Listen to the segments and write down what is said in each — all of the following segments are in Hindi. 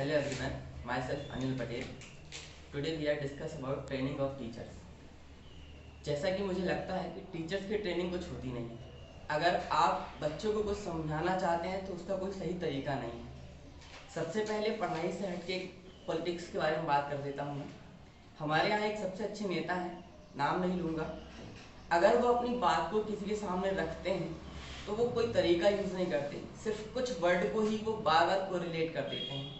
Hello everyone, myself Anil Patel. Today we are discuss about training of teachers. जैसा कि मुझे लगता है कि टीचर्स की ट्रेनिंग कुछ होती नहीं है। अगर आप बच्चों को कुछ समझाना चाहते हैं तो उसका कोई सही तरीका नहीं है। सबसे पहले पढ़ाई से हटके पॉलिटिक्स के बारे में बात कर देता हूँ मैं। हमारे यहाँ एक सबसे अच्छे नेता हैं, नाम नहीं लूँगा। अगर वो अपनी बात को किसी के सामने रखते हैं तो वो कोई तरीका यूज़ नहीं करते, सिर्फ कुछ वर्ड को ही वो बार बार कोरिलेट कर देते हैं,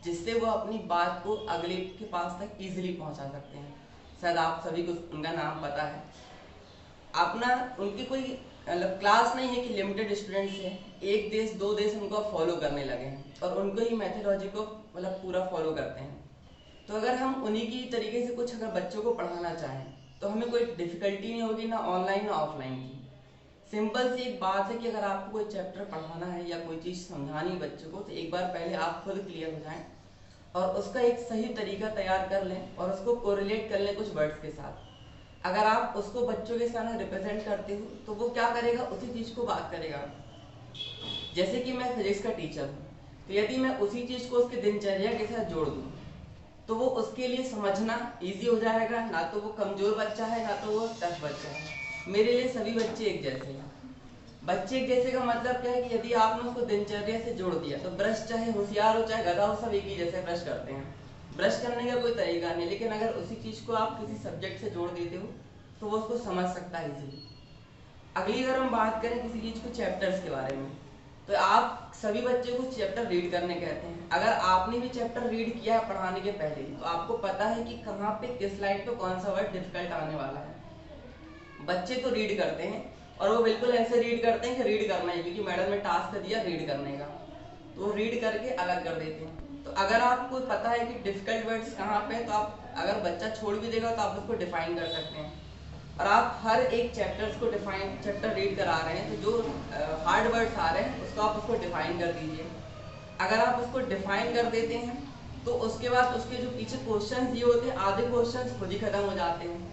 जिससे वो अपनी बात को अगले के पास तक इजीली पहुंचा सकते हैं। शायद आप सभी को उनका नाम पता है। अपना उनकी कोई क्लास नहीं है कि लिमिटेड स्टूडेंट्स हैं, एक देश दो देश उनको फॉलो करने लगे हैं और उनको ही मेथोडोलॉजी को पूरा फॉलो करते हैं। तो अगर हम उन्हीं की तरीके से कुछ अगर बच्चों को पढ़ाना चाहें तो हमें कोई डिफिकल्टी नहीं होगी, ना ऑनलाइन ना ऑफलाइन की। सिंपल सी एक बात है कि अगर आपको कोई चैप्टर पढ़ाना है या कोई चीज़ समझानी है बच्चों को, तो एक बार पहले आप खुद क्लियर हो जाएं और उसका एक सही तरीका तैयार कर लें और उसको कोरिलेट कर लें कुछ वर्ड्स के साथ। अगर आप उसको बच्चों के सामने रिप्रेजेंट करते हो तो वो क्या करेगा, उसी चीज़ को बात करेगा। जैसे कि मैं फिजिक्स का टीचर हूँ, तो यदि मैं उसी चीज़ को उसके दिनचर्या के साथ जोड़ दूँ तो वो उसके लिए समझना ईजी हो जाएगा। ना तो वो कमज़ोर बच्चा है, ना तो वो टफ बच्चा है। मेरे लिए सभी बच्चे एक जैसे हैं। बच्चे एक जैसे का मतलब क्या है कि यदि आपने उसको दिनचर्या से जोड़ दिया तो ब्रश चाहे होशियार हो चाहे गधा हो, सब एक ही जैसे ब्रश करते हैं। ब्रश करने का कोई तरीका नहीं, लेकिन अगर उसी चीज़ को आप किसी सब्जेक्ट से जोड़ देते हो तो वो उसको समझ सकता है इजीली। अगली अगर हम बात करें किसी चीज़ को चैप्टर्स के बारे में, तो आप सभी बच्चे को चैप्टर रीड करने कहते हैं। अगर आपने भी चैप्टर रीड किया है पढ़ाने के पहले तो आपको पता है कि कहाँ पे किस लाइन पे कौन सा वर्ड डिफिकल्ट आने वाला है। बच्चे तो रीड करते हैं और वो बिल्कुल ऐसे रीड करते हैं कि रीड करना है, क्योंकि मैडम ने टास्क दिया रीड करने का, तो वो रीड करके अलग कर देते हैं। तो अगर आपको पता है कि डिफिकल्ट वर्ड्स कहाँ पे, तो आप अगर बच्चा छोड़ भी देगा तो आप उसको डिफाइन कर सकते हैं। और आप हर एक चैप्टर्स को डिफाइन, चैप्टर रीड करा रहे हैं तो जो हार्ड वर्ड्स आ रहे हैं उसको आप उसको डिफाइन कर दीजिए। अगर आप उसको डिफाइन कर देते हैं तो उसके बाद उसके जो पीछे क्वेश्चन दिए होते हैं आधे क्वेश्चन खुद ही खत्म हो जाते हैं।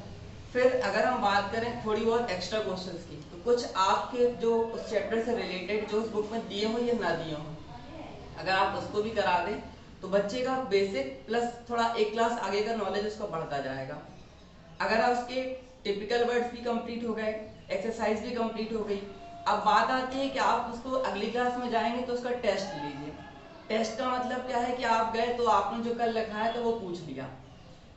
फिर अगर हम बात करें थोड़ी बहुत एक्स्ट्रा क्वेश्चंस की, तो कुछ आपके जो उस चैप्टर से रिलेटेड जो उस बुक में दिए हों या ना दिए हों, अगर आप उसको भी करा दें तो बच्चे का बेसिक प्लस थोड़ा एक क्लास आगे का नॉलेज उसका बढ़ता जाएगा। अगर आप उसके टिपिकल वर्ड्स भी कंप्लीट हो गए, एक्सरसाइज भी कंप्लीट हो गई, अब बात आती है कि आप उसको अगली क्लास में जाएंगे तो उसका टेस्ट लीजिए। टेस्ट का मतलब क्या है कि आप गए तो आपने जो कल लिखा है तो वो पूछ लिया।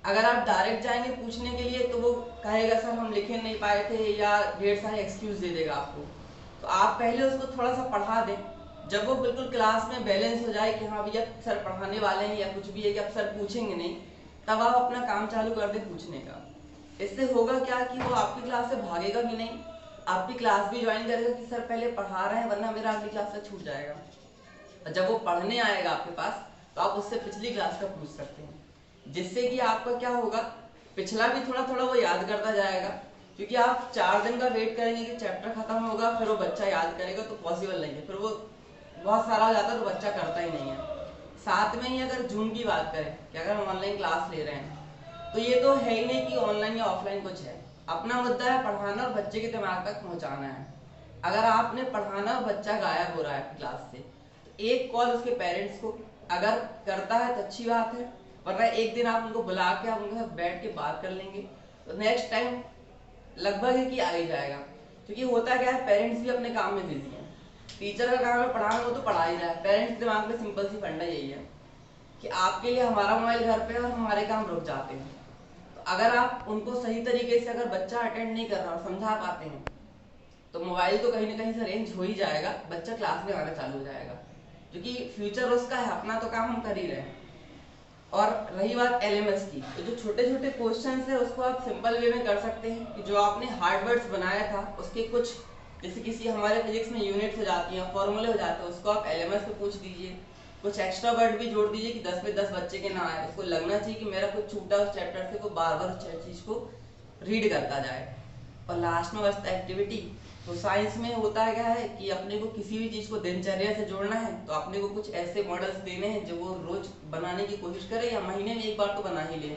अगर आप डायरेक्ट जाएंगे पूछने के लिए तो वो कहेगा सर हम लिख नहीं पाए थे, या ढेर सारे एक्सक्यूज दे देगा आपको। तो आप पहले उसको थोड़ा सा पढ़ा दें, जब वो बिल्कुल क्लास में बैलेंस हो जाए कि हाँ भैया सर पढ़ाने वाले हैं या कुछ भी है कि अब सर पूछेंगे नहीं, तब आप अपना काम चालू कर दें पूछने का। इससे होगा क्या कि वो आपकी क्लास से भागेगा भी नहीं, आपकी क्लास भी ज्वाइन करेगा कि सर पहले पढ़ा रहे हैं वरना मेरा अगली क्लास से छूट जाएगा। और जब वो पढ़ने आएगा आपके पास तो आप उससे पिछली क्लास का पूछ सकते हैं, जिससे कि आपका क्या होगा, पिछला भी थोड़ा थोड़ा वो याद करता जाएगा। क्योंकि आप 4 दिन का वेट करेंगे कि चैप्टर खत्म होगा फिर वो बच्चा याद करेगा तो पॉसिबल नहीं है, फिर वो बहुत सारा हो जाता है तो बच्चा करता ही नहीं है। साथ में ही अगर जूम की बात करें कि अगर हम ऑनलाइन क्लास ले रहे हैं तो ये तो है ही नहीं कि ऑनलाइन या ऑफलाइन कुछ है। अपना मुद्दा है पढ़ाना और बच्चे के दिमाग तक पहुंचाना है। अगर आपने पढ़ाना और बच्चा गायब हो रहा है क्लास से तो एक कॉल उसके पेरेंट्स को अगर करता है तो अच्छी बात है, वरना एक दिन आप उनको बुला के आप उनके साथ बैठ के बात कर लेंगे तो नेक्स्ट टाइम लगभग है कि आ ही जाएगा। क्योंकि होता क्या है, पेरेंट्स भी अपने काम में बिजी हैं। टीचर का काम है पढ़ाना, वो तो पढ़ा ही रहा है। पेरेंट्स के दिमाग में सिंपल सी फंडा यही है कि आपके लिए हमारा मोबाइल घर पे है और हमारे काम रुक जाते हैं। तो अगर आप उनको सही तरीके से अगर बच्चा अटेंड नहीं कर रहा और समझा पाते हैं तो मोबाइल तो कहीं ना कहीं से अरेंज हो ही जाएगा, बच्चा क्लास में आना चालू हो जाएगा, क्योंकि फ्यूचर उसका है, अपना तो काम हम कर ही रहे हैं। और रही बात एलएमएस की, तो जो छोटे छोटे क्वेश्चंस है उसको आप सिंपल वे में कर सकते हैं कि जो आपने हार्ड वर्ड्स बनाया था उसके कुछ, जैसे किसी हमारे फिजिक्स में यूनिट्स हो जाती हैं, फॉर्मूले हो जाते हैं, उसको आप एलएमएस पे पूछ दीजिए। कुछ एक्स्ट्रा वर्ड भी जोड़ दीजिए कि 10 में 10 बच्चे के ना आए, उसको लगना चाहिए कि मेरा कुछ छूटा उस चैप्टर से, को बार बार उस चीज को रीड करता जाए। और लास्ट में बचता एक्टिविटी। तो साइंस में होता है क्या है कि अपने को किसी भी चीज को दिनचर्या से जोड़ना है तो अपने को कुछ ऐसे मॉडल्स देने हैं जो वो रोज बनाने की कोशिश करे या महीने में एक बार तो बना ही ले।